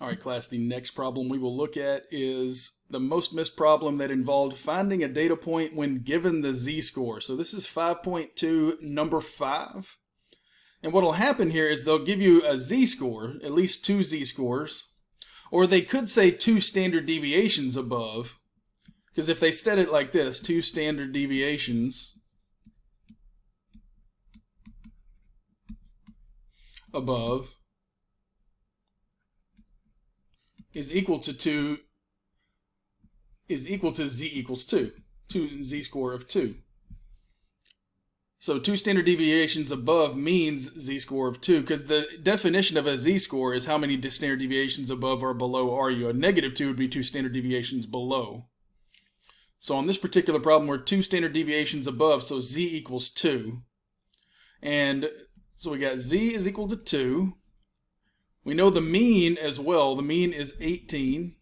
All right, class, the next problem we will look at is the most missed problem that involved finding a data point when given the z-score. So this is 5.2, number 5. And what will happen here is they'll give you a z-score, at least 2 z-scores, or they could say 2 standard deviations above, because if they said it like this, 2 standard deviations above is equal to z equals 2 z-score of 2. So 2 standard deviations above means z-score of 2, because the definition of a z-score is how many standard deviations above or below are you. A -2 would be 2 standard deviations below. So on this particular problem, we're 2 standard deviations above, so z equals 2. And so we got z is equal to 2. We know the mean as well. The mean is 18.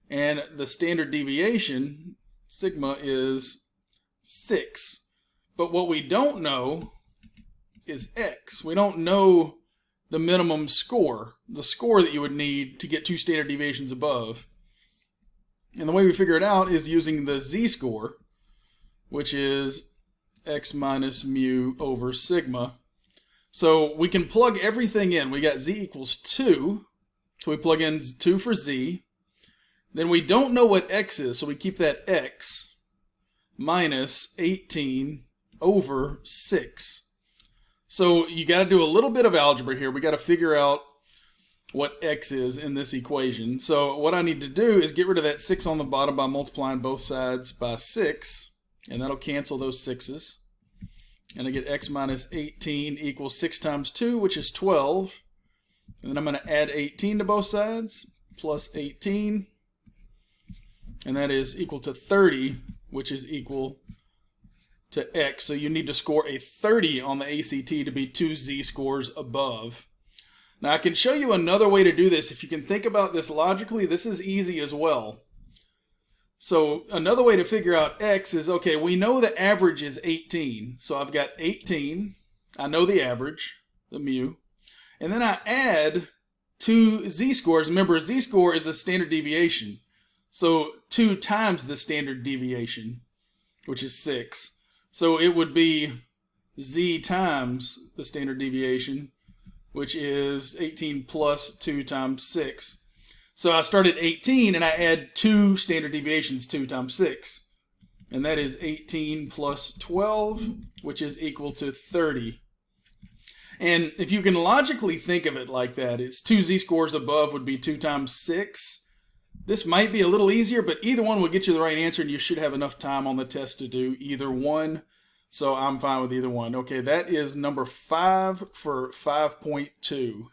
And the standard deviation, sigma, is 6. But what we don't know is x. We don't know the minimum score, the score that you would need to get 2 standard deviations above. And the way we figure it out is using the z-score, which is x minus mu over sigma. So we can plug everything in. We got z equals 2, so we plug in 2 for z. Then we don't know what x is, so we keep that x minus 18 over 6. So you got to do a little bit of algebra here. We got to figure out what x is in this equation. So what I need to do is get rid of that 6 on the bottom by multiplying both sides by 6, and that'll cancel those 6's. And I get x minus 18 equals 6 times 2, which is 12. And then I'm going to add 18 to both sides, plus 18. And that is equal to 30, which is equal to x. So you need to score a 30 on the ACT to be 2 z-scores above. Now I can show you another way to do this. If you can think about this logically, this is easy as well. So another way to figure out x is, okay, we know the average is 18. So I've got 18. I know the average, the mu. And then I add 2 z-scores. Remember, a z-score is a standard deviation. So 2 times the standard deviation, which is 6. So it would be z times the standard deviation, which is 18 plus 2 times 6. So I start at 18 and I add 2 standard deviations, 2 times 6. And that is 18 plus 12, which is equal to 30. And if you can logically think of it like that, it's 2 z-scores above would be 2 times 6. This might be a little easier, but either one will get you the right answer, and you should have enough time on the test to do either one. So I'm fine with either one. Okay, that is number 5 for 5.2.